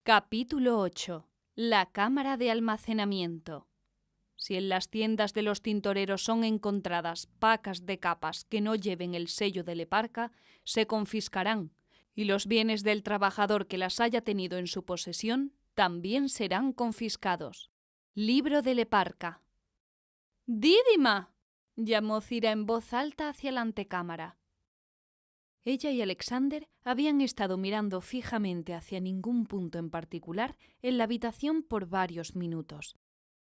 Capítulo 8. La cámara de almacenamiento. Si en las tiendas de los tintoreros son encontradas pacas de capas que no lleven el sello del eparca, se confiscarán, y los bienes del trabajador que las haya tenido en su posesión también serán confiscados. Libro del eparca. ¡Dídima!, llamó Cira en voz alta hacia la antecámara. Ella y Alexander habían estado mirando fijamente hacia ningún punto en particular en la habitación por varios minutos.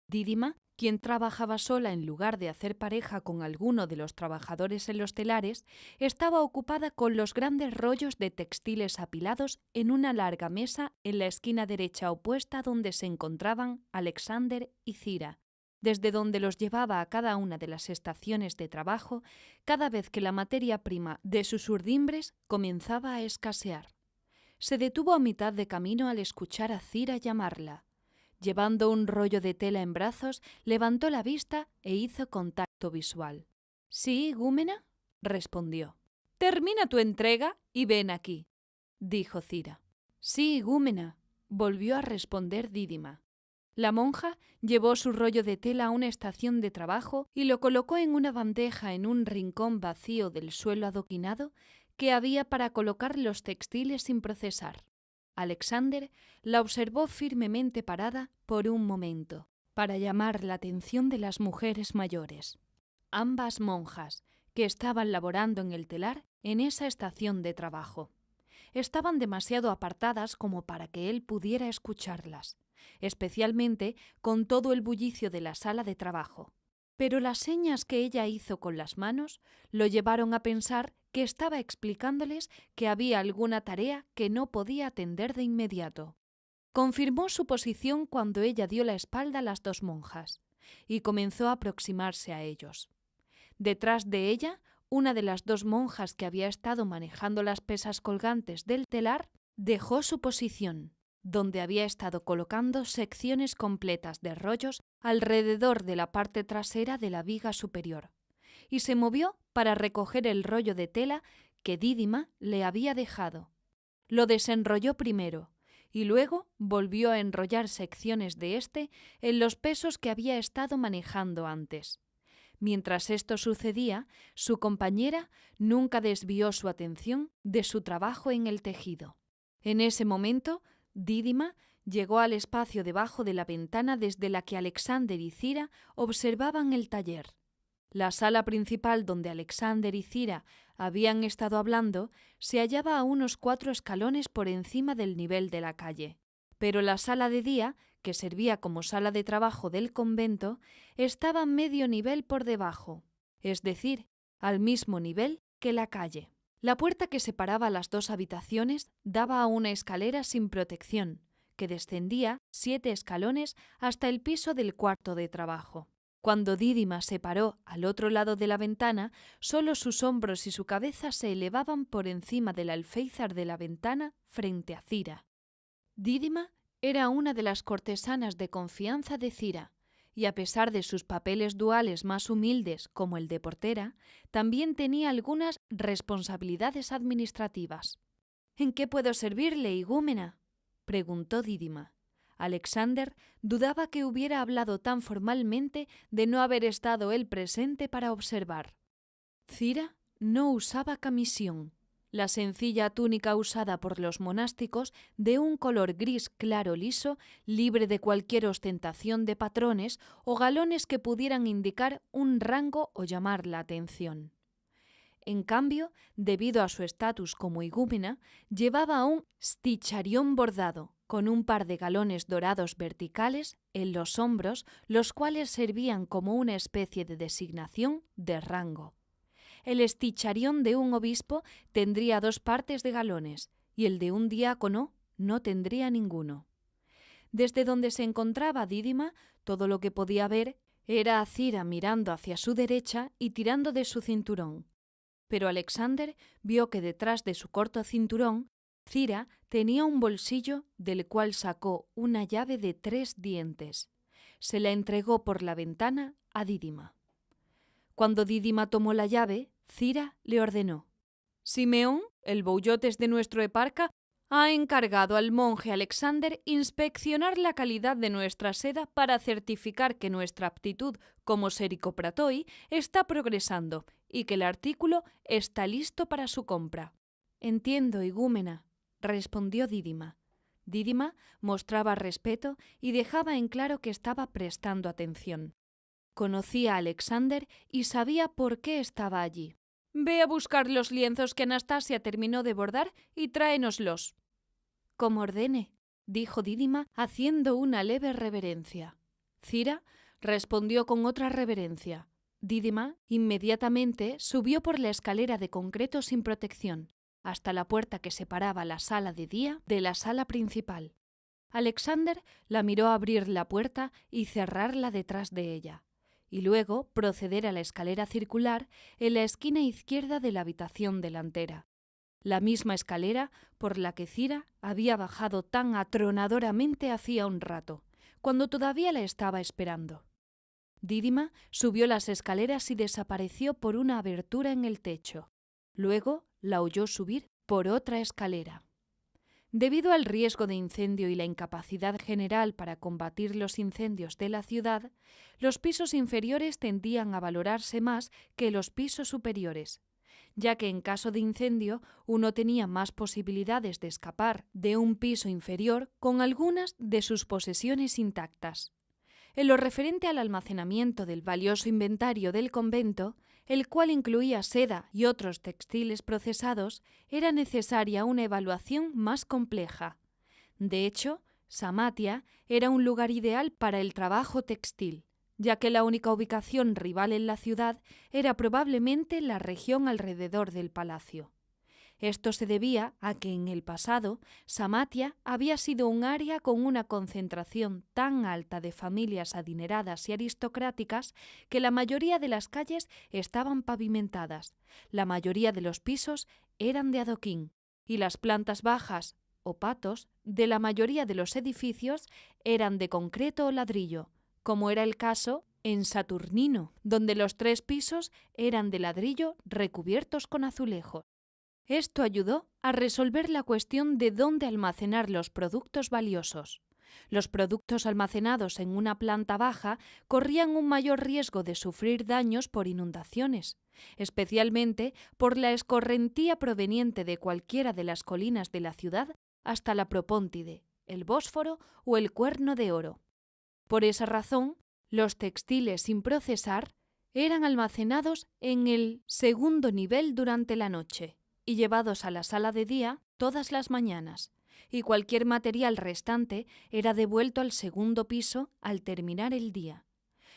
Dídima, quien trabajaba sola en lugar de hacer pareja con alguno de los trabajadores en los telares, estaba ocupada con los grandes rollos de textiles apilados en una larga mesa en la esquina derecha opuesta donde se encontraban Alexander y Cira, desde donde los llevaba a cada una de las estaciones de trabajo cada vez que la materia prima de sus urdimbres comenzaba a escasear. Se detuvo a mitad de camino al escuchar a Cira llamarla. Llevando un rollo de tela en brazos, levantó la vista e hizo contacto visual. «¿Sí, igúmena?», respondió. «Termina tu entrega y ven aquí», dijo Cira. «Sí, igúmena», volvió a responder Dídima. La monja llevó su rollo de tela a una estación de trabajo y lo colocó en una bandeja en un rincón vacío del suelo adoquinado que había para colocar los textiles sin procesar. Alexander la observó firmemente parada por un momento, para llamar la atención de las mujeres mayores. Ambas monjas, que estaban laborando en el telar en esa estación de trabajo. Estaban demasiado apartadas como para que él pudiera escucharlas, especialmente con todo el bullicio de la sala de trabajo. Pero las señas que ella hizo con las manos lo llevaron a pensar que estaba explicándoles que había alguna tarea que no podía atender de inmediato. Confirmó su posición cuando ella dio la espalda a las dos monjas y comenzó a aproximarse a ellos. Detrás de ella, una de las dos monjas que había estado manejando las pesas colgantes del telar dejó su posición, donde había estado colocando secciones completas de rollos alrededor de la parte trasera de la viga superior, y se movió para recoger el rollo de tela que Dídima le había dejado. Lo desenrolló primero, y luego volvió a enrollar secciones de éste en los pesos que había estado manejando antes. Mientras esto sucedía, su compañera nunca desvió su atención de su trabajo en el tejido. En ese momento, Dídima llegó al espacio debajo de la ventana desde la que Alexander y Cira observaban el taller. La sala principal donde Alexander y Cira habían estado hablando se hallaba a unos 4 escalones por encima del nivel de la calle, pero la sala de día, que servía como sala de trabajo del convento, estaba medio nivel por debajo, es decir, al mismo nivel que la calle. La puerta que separaba las dos habitaciones daba a una escalera sin protección, que descendía 7 escalones hasta el piso del cuarto de trabajo. Cuando Dídima se paró al otro lado de la ventana, solo sus hombros y su cabeza se elevaban por encima del alféizar de la ventana frente a Cira. Dídima era una de las cortesanas de confianza de Cira, y a pesar de sus papeles duales más humildes como el de portera, también tenía algunas responsabilidades administrativas. «¿En qué puedo servirle, igúmena?», preguntó Dídima. Alexander dudaba que hubiera hablado tan formalmente de no haber estado él presente para observar. Cira no usaba camisión. La sencilla túnica usada por los monásticos, de un color gris claro liso, libre de cualquier ostentación de patrones o galones que pudieran indicar un rango o llamar la atención. En cambio, debido a su estatus como igúmena, llevaba un sticharión bordado, con un par de galones dorados verticales en los hombros, los cuales servían como una especie de designación de rango. El sticharión de un obispo tendría 2 partes de galones, y el de un diácono no tendría ninguno. Desde donde se encontraba Dídima, todo lo que podía ver era a Cira mirando hacia su derecha y tirando de su cinturón. Pero Alexander vio que detrás de su corto cinturón, Cira tenía un bolsillo del cual sacó una llave de 3 dientes. Se la entregó por la ventana a Dídima. Cuando Dídima tomó la llave, Cira le ordenó: «Simeón, el boullotes de nuestro eparca, ha encargado al monje Alexander inspeccionar la calidad de nuestra seda para certificar que nuestra aptitud como sericopratoi está progresando y que el artículo está listo para su compra. Entiendo, igúmena, respondió Dídima. Dídima mostraba respeto y dejaba en claro que estaba prestando atención. Conocía a Alexander y sabía por qué estaba allí. Ve a buscar los lienzos que Anastasia terminó de bordar y tráenoslos. Como ordene, dijo Dídima haciendo una leve reverencia. Cira respondió con otra reverencia. Dídima inmediatamente subió por la escalera de concreto sin protección, hasta la puerta que separaba la sala de día de la sala principal. Alexander la miró abrir la puerta y cerrarla detrás de ella, y luego proceder a la escalera circular en la esquina izquierda de la habitación delantera, la misma escalera por la que Cira había bajado tan atronadoramente hacía un rato, cuando todavía la estaba esperando. Dídima subió las escaleras y desapareció por una abertura en el techo. Luego la oyó subir por otra escalera. Debido al riesgo de incendio y la incapacidad general para combatir los incendios de la ciudad, los pisos inferiores tendían a valorarse más que los pisos superiores, ya que en caso de incendio uno tenía más posibilidades de escapar de un piso inferior con algunas de sus posesiones intactas. En lo referente al almacenamiento del valioso inventario del convento, el cual incluía seda y otros textiles procesados, era necesaria una evaluación más compleja. De hecho, Samatia era un lugar ideal para el trabajo textil, ya que la única ubicación rival en la ciudad era probablemente la región alrededor del palacio. Esto se debía a que en el pasado Samatia había sido un área con una concentración tan alta de familias adineradas y aristocráticas que la mayoría de las calles estaban pavimentadas, la mayoría de los pisos eran de adoquín y las plantas bajas o patos de la mayoría de los edificios eran de concreto o ladrillo, como era el caso en Saturnino, donde los 3 pisos eran de ladrillo recubiertos con azulejos. Esto ayudó a resolver la cuestión de dónde almacenar los productos valiosos. Los productos almacenados en una planta baja corrían un mayor riesgo de sufrir daños por inundaciones, especialmente por la escorrentía proveniente de cualquiera de las colinas de la ciudad hasta la Propóntide, el Bósforo o el Cuerno de Oro. Por esa razón, los textiles sin procesar eran almacenados en el segundo nivel durante la noche y llevados a la sala de día todas las mañanas, y cualquier material restante era devuelto al segundo piso al terminar el día.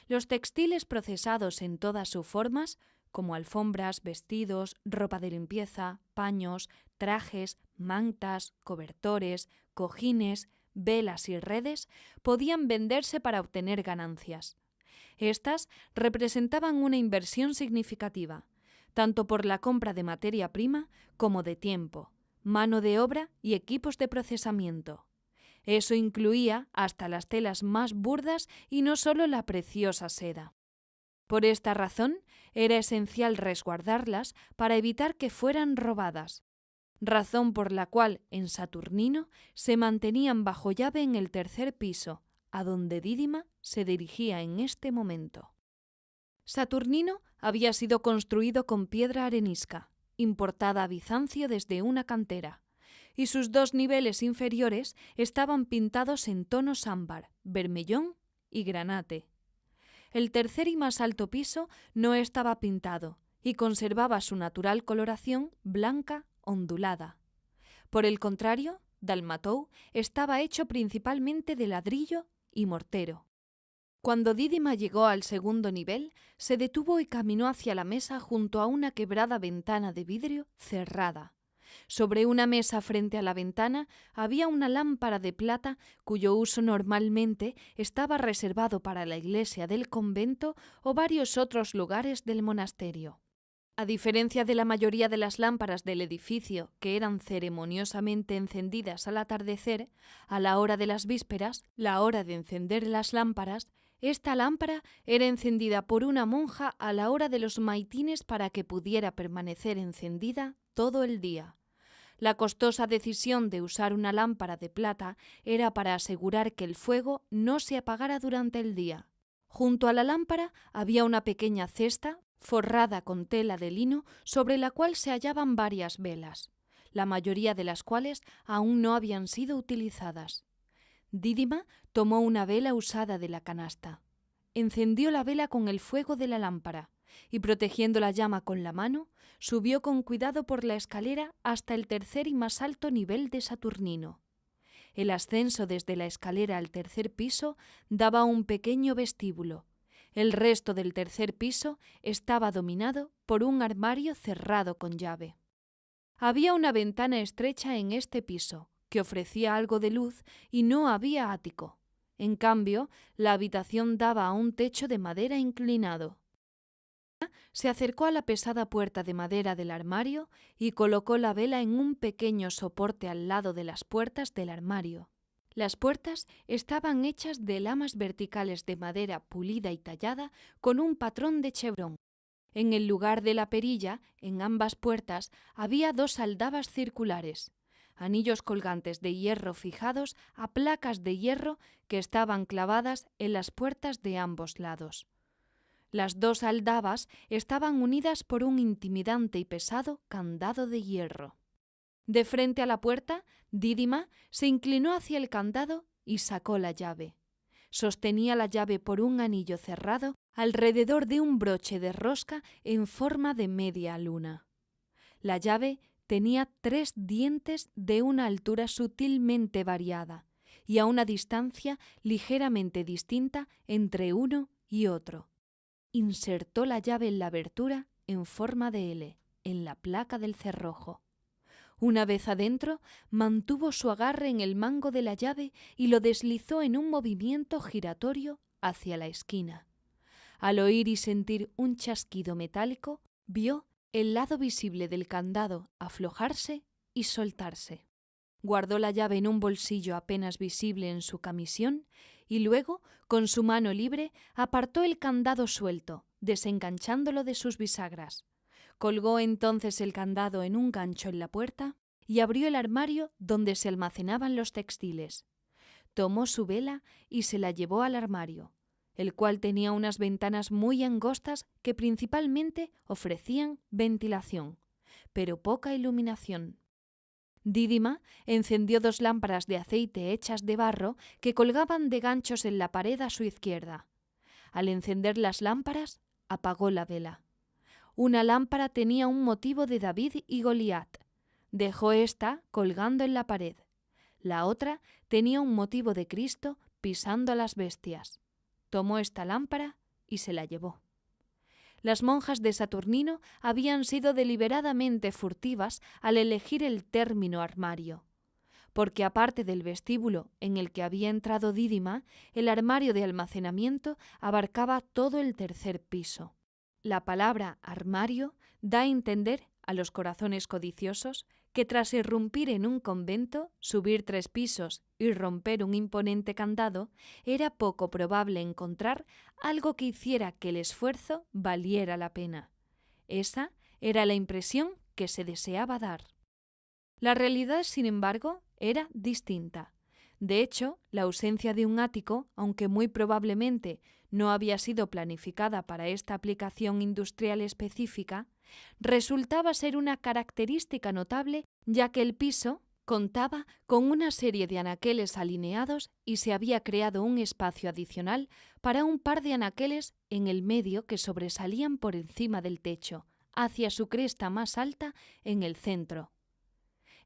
Los textiles procesados en todas sus formas, como alfombras, vestidos, ropa de limpieza, paños, trajes, mantas, cobertores, cojines, velas y redes, podían venderse para obtener ganancias. Estas representaban una inversión significativa, tanto por la compra de materia prima como de tiempo, mano de obra y equipos de procesamiento. Eso incluía hasta las telas más burdas y no solo la preciosa seda. Por esta razón, era esencial resguardarlas para evitar que fueran robadas, razón por la cual en Saturnino se mantenían bajo llave en el 3er piso, a donde Dídima se dirigía en este momento. Saturnino había sido construido con piedra arenisca, importada a Bizancio desde una cantera, y sus 2 niveles inferiores estaban pintados en tonos ámbar, bermellón y granate. El 3er y más alto piso no estaba pintado y conservaba su natural coloración blanca ondulada. Por el contrario, Dalmatou estaba hecho principalmente de ladrillo y mortero. Cuando Dídima llegó al segundo nivel, se detuvo y caminó hacia la mesa junto a una quebrada ventana de vidrio cerrada. Sobre una mesa frente a la ventana había una lámpara de plata cuyo uso normalmente estaba reservado para la iglesia del convento o varios otros lugares del monasterio. A diferencia de la mayoría de las lámparas del edificio, que eran ceremoniosamente encendidas al atardecer, a la hora de las vísperas, la hora de encender las lámparas, esta lámpara era encendida por una monja a la hora de los maitines para que pudiera permanecer encendida todo el día. La costosa decisión de usar una lámpara de plata era para asegurar que el fuego no se apagara durante el día. Junto a la lámpara había una pequeña cesta forrada con tela de lino sobre la cual se hallaban varias velas, la mayoría de las cuales aún no habían sido utilizadas. Dídima tomó una vela usada de la canasta. Encendió la vela con el fuego de la lámpara y, protegiendo la llama con la mano, subió con cuidado por la escalera hasta el tercer y más alto nivel de Saturnino. El ascenso desde la escalera al tercer piso daba a un pequeño vestíbulo. El resto del tercer piso estaba dominado por un armario cerrado con llave. Había una ventana estrecha en este piso, que ofrecía algo de luz, y no había ático. En cambio, la habitación daba a un techo de madera inclinado. Se acercó a la pesada puerta de madera del armario y colocó la vela en un pequeño soporte al lado de las puertas del armario. Las puertas estaban hechas de lamas verticales de madera pulida y tallada con un patrón de chevrón. En el lugar de la perilla, en ambas puertas, había 2 aldabas circulares, anillos colgantes de hierro fijados a placas de hierro que estaban clavadas en las puertas de ambos lados. Las 2 aldabas estaban unidas por un intimidante y pesado candado de hierro. De frente a la puerta, Dídima se inclinó hacia el candado y sacó la llave. Sostenía la llave por un anillo cerrado alrededor de un broche de rosca en forma de media luna. La llave tenía 3 dientes de una altura sutilmente variada y a una distancia ligeramente distinta entre uno y otro. Insertó la llave en la abertura en forma de L, en la placa del cerrojo. Una vez adentro, mantuvo su agarre en el mango de la llave y lo deslizó en un movimiento giratorio hacia la esquina. Al oír y sentir un chasquido metálico, vio el lado visible del candado aflojarse y soltarse. Guardó la llave en un bolsillo apenas visible en su camisón y luego, con su mano libre, apartó el candado suelto, desenganchándolo de sus bisagras. Colgó entonces el candado en un gancho en la puerta y abrió el armario donde se almacenaban los textiles. Tomó su vela y se la llevó al armario, el cual tenía unas ventanas muy angostas que principalmente ofrecían ventilación, pero poca iluminación. Dídima encendió 2 lámparas de aceite hechas de barro que colgaban de ganchos en la pared a su izquierda. Al encender las lámparas, apagó la vela. Una lámpara tenía un motivo de David y Goliat. Dejó ésta colgando en la pared. La otra tenía un motivo de Cristo pisando a las bestias. Tomó esta lámpara y se la llevó. Las monjas de Saturnino habían sido deliberadamente furtivas al elegir el término armario, porque aparte del vestíbulo en el que había entrado Dídima, el armario de almacenamiento abarcaba todo el tercer piso. La palabra armario da a entender a los corazones codiciosos que tras irrumpir en un convento, subir 3 pisos y romper un imponente candado, era poco probable encontrar algo que hiciera que el esfuerzo valiera la pena. Esa era la impresión que se deseaba dar. La realidad, sin embargo, era distinta. De hecho, la ausencia de un ático, aunque muy probablemente no había sido planificada para esta aplicación industrial específica, resultaba ser una característica notable, ya que el piso contaba con una serie de anaqueles alineados y se había creado un espacio adicional para un par de anaqueles en el medio que sobresalían por encima del techo, hacia su cresta más alta en el centro.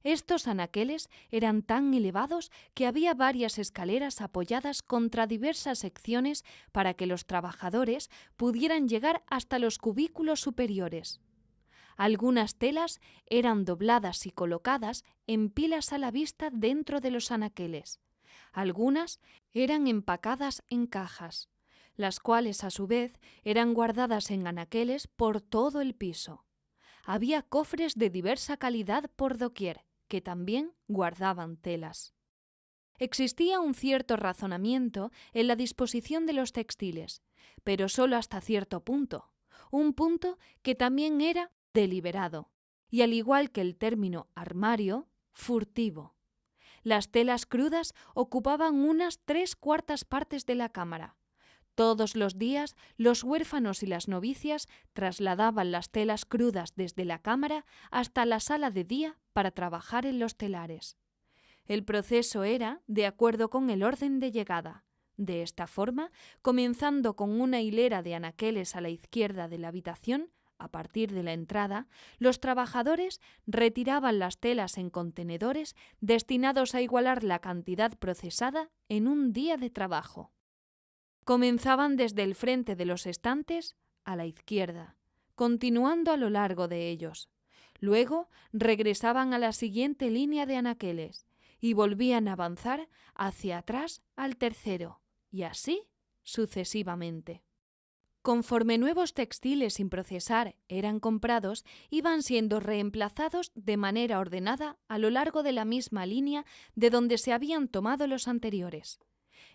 Estos anaqueles eran tan elevados que había varias escaleras apoyadas contra diversas secciones para que los trabajadores pudieran llegar hasta los cubículos superiores. Algunas telas eran dobladas y colocadas en pilas a la vista dentro de los anaqueles. Algunas eran empacadas en cajas, las cuales a su vez eran guardadas en anaqueles por todo el piso. Había cofres de diversa calidad por doquier, que también guardaban telas. Existía un cierto razonamiento en la disposición de los textiles, pero solo hasta cierto punto, un punto que también era deliberado, y al igual que el término armario, furtivo. Las telas crudas ocupaban unas 3/4 partes de la cámara. Todos los días los huérfanos y las novicias trasladaban las telas crudas desde la cámara hasta la sala de día para trabajar en los telares. El proceso era de acuerdo con el orden de llegada. De esta forma, comenzando con una hilera de anaqueles a la izquierda de la habitación, a partir de la entrada, los trabajadores retiraban las telas en contenedores destinados a igualar la cantidad procesada en un día de trabajo. Comenzaban desde el frente de los estantes a la izquierda, continuando a lo largo de ellos. Luego regresaban a la siguiente línea de anaqueles y volvían a avanzar hacia atrás al tercero, y así sucesivamente. Conforme nuevos textiles sin procesar eran comprados, iban siendo reemplazados de manera ordenada a lo largo de la misma línea de donde se habían tomado los anteriores.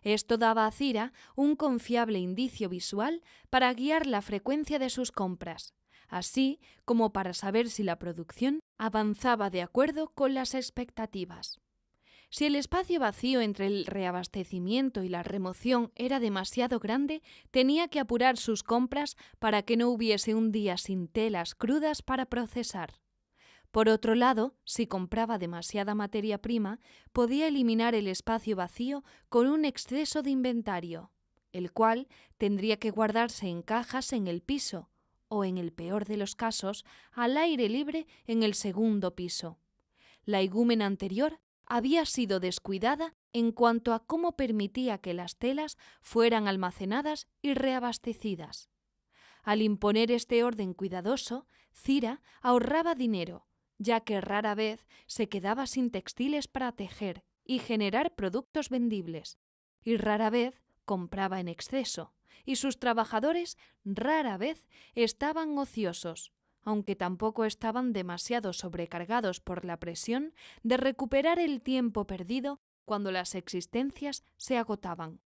Esto daba a Cira un confiable indicio visual para guiar la frecuencia de sus compras, así como para saber si la producción avanzaba de acuerdo con las expectativas. Si el espacio vacío entre el reabastecimiento y la remoción era demasiado grande, tenía que apurar sus compras para que no hubiese un día sin telas crudas para procesar. Por otro lado, si compraba demasiada materia prima, podía eliminar el espacio vacío con un exceso de inventario, el cual tendría que guardarse en cajas en el piso o, en el peor de los casos, al aire libre en el segundo piso. La igúmena anterior había sido descuidada en cuanto a cómo permitía que las telas fueran almacenadas y reabastecidas. Al imponer este orden cuidadoso, Cira ahorraba dinero, ya que rara vez se quedaba sin textiles para tejer y generar productos vendibles, y rara vez compraba en exceso, y sus trabajadores rara vez estaban ociosos, aunque tampoco estaban demasiado sobrecargados por la presión de recuperar el tiempo perdido cuando las existencias se agotaban.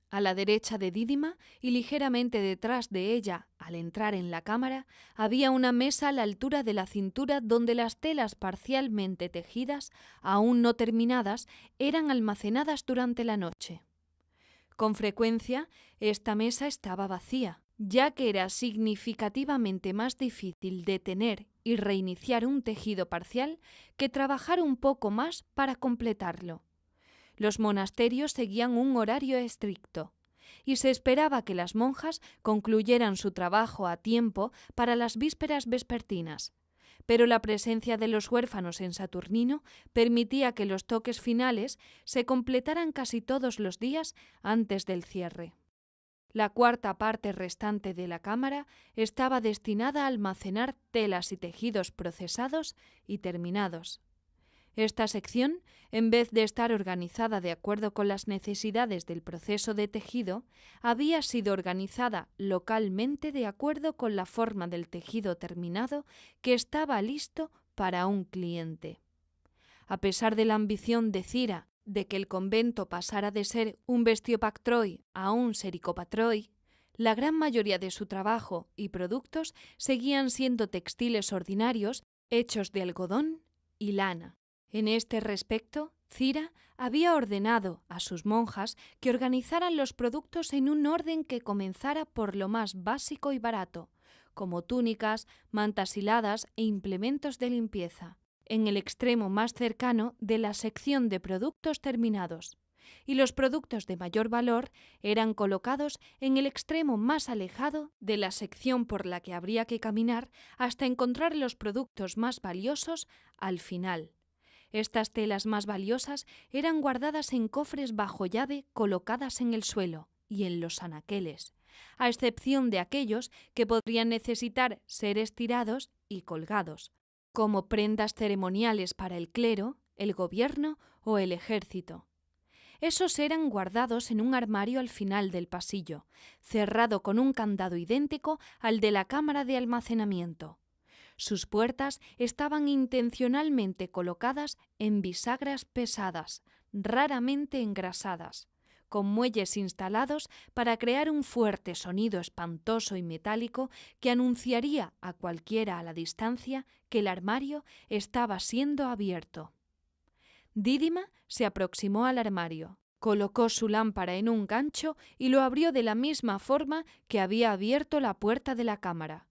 A la derecha de Dídima y ligeramente detrás de ella, al entrar en la cámara, había una mesa a la altura de la cintura donde las telas parcialmente tejidas, aún no terminadas, eran almacenadas durante la noche. Con frecuencia, esta mesa estaba vacía, ya que era significativamente más difícil detener y reiniciar un tejido parcial que trabajar un poco más para completarlo. Los monasterios seguían un horario estricto, y se esperaba que las monjas concluyeran su trabajo a tiempo para las vísperas vespertinas, pero la presencia de los huérfanos en Saturnino permitía que los toques finales se completaran casi todos los días antes del cierre. La cuarta parte restante de la cámara estaba destinada a almacenar telas y tejidos procesados y terminados. Esta sección, en vez de estar organizada de acuerdo con las necesidades del proceso de tejido, había sido organizada localmente de acuerdo con la forma del tejido terminado que estaba listo para un cliente. A pesar de la ambición de Cira de que el convento pasara de ser un vestiopactroi a un sericopatroi, la gran mayoría de su trabajo y productos seguían siendo textiles ordinarios hechos de algodón y lana. En este respecto, Cira había ordenado a sus monjas que organizaran los productos en un orden que comenzara por lo más básico y barato, como túnicas, mantas hiladas e implementos de limpieza, en el extremo más cercano de la sección de productos terminados, y los productos de mayor valor eran colocados en el extremo más alejado de la sección por la que habría que caminar hasta encontrar los productos más valiosos al final. Estas telas más valiosas eran guardadas en cofres bajo llave colocadas en el suelo y en los anaqueles, a excepción de aquellos que podrían necesitar ser estirados y colgados, como prendas ceremoniales para el clero, el gobierno o el ejército. Esos eran guardados en un armario al final del pasillo, cerrado con un candado idéntico al de la cámara de almacenamiento. Sus puertas estaban intencionalmente colocadas en bisagras pesadas, raramente engrasadas, con muelles instalados para crear un fuerte sonido espantoso y metálico que anunciaría a cualquiera a la distancia que el armario estaba siendo abierto. Dídima se aproximó al armario, colocó su lámpara en un gancho y lo abrió de la misma forma que había abierto la puerta de la cámara.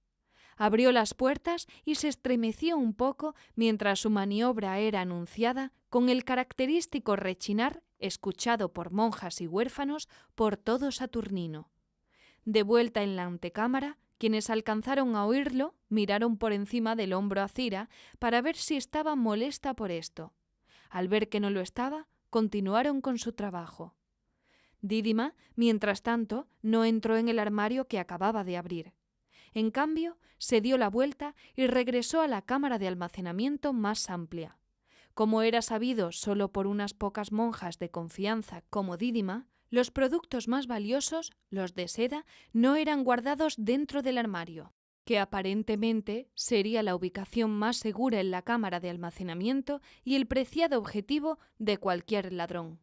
Abrió las puertas y se estremeció un poco mientras su maniobra era anunciada con el característico rechinar escuchado por monjas y huérfanos por todo Saturnino. De vuelta en la antecámara, quienes alcanzaron a oírlo miraron por encima del hombro a Cira para ver si estaba molesta por esto. Al ver que no lo estaba, continuaron con su trabajo. Dídima, mientras tanto, no entró en el armario que acababa de abrir. En cambio, se dio la vuelta y regresó a la cámara de almacenamiento más amplia. Como era sabido solo por unas pocas monjas de confianza como Dídima, los productos más valiosos, los de seda, no eran guardados dentro del armario, que aparentemente sería la ubicación más segura en la cámara de almacenamiento y el preciado objetivo de cualquier ladrón.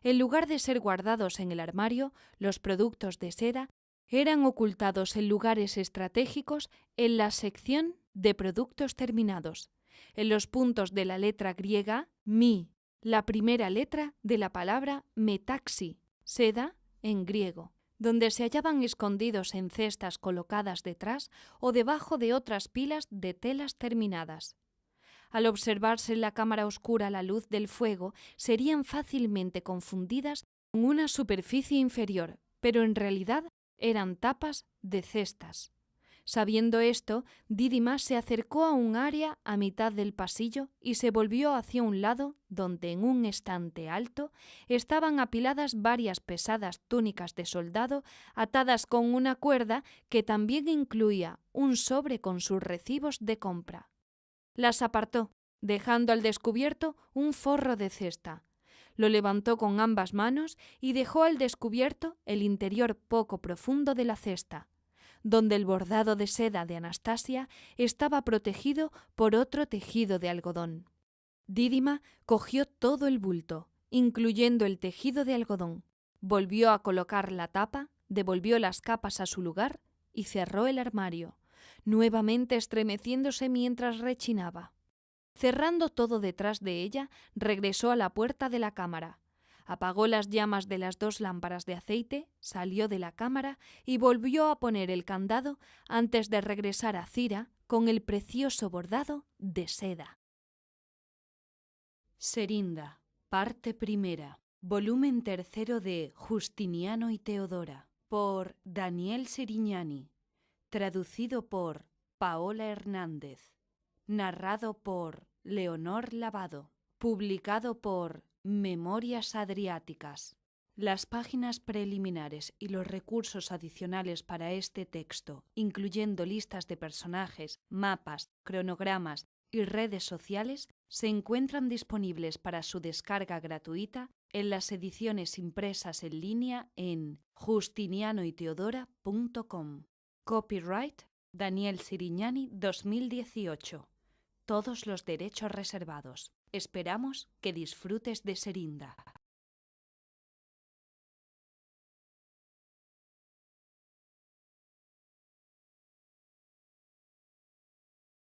En lugar de ser guardados en el armario, los productos de seda eran ocultados en lugares estratégicos en la sección de productos terminados, en los puntos de la letra griega mi, la primera letra de la palabra metaxi, seda en griego, donde se hallaban escondidos en cestas colocadas detrás o debajo de otras pilas de telas terminadas. Al observarse en la cámara oscura la luz del fuego, serían fácilmente confundidas con una superficie inferior, pero en realidad eran tapas de cestas. Sabiendo esto, Dídima se acercó a un área a mitad del pasillo y se volvió hacia un lado donde en un estante alto estaban apiladas varias pesadas túnicas de soldado atadas con una cuerda que también incluía un sobre con sus recibos de compra. Las apartó, dejando al descubierto un forro de cesta. Lo levantó con ambas manos y dejó al descubierto el interior poco profundo de la cesta, donde el bordado de seda de Anastasia estaba protegido por otro tejido de algodón. Dídima cogió todo el bulto, incluyendo el tejido de algodón, volvió a colocar la tapa, devolvió las capas a su lugar y cerró el armario, nuevamente estremeciéndose mientras rechinaba. Cerrando todo detrás de ella, regresó a la puerta de la cámara, apagó las llamas de las 2 lámparas de aceite, salió de la cámara y volvió a poner el candado antes de regresar a Cira con el precioso bordado de seda. Serinda, parte primera, volumen 3 de Justiniano y Teodora, por Daniel Serignani, traducido por Paola Hernández, narrado por Leonor Lavado, publicado por Memorias Adriáticas. Las páginas preliminares y los recursos adicionales para este texto, incluyendo listas de personajes, mapas, cronogramas y redes sociales, se encuentran disponibles para su descarga gratuita en las ediciones impresas en línea en justinianoyteodora.com. Copyright Daniel Serignani 2018. Todos los derechos reservados. Esperamos que disfrutes de Serinda.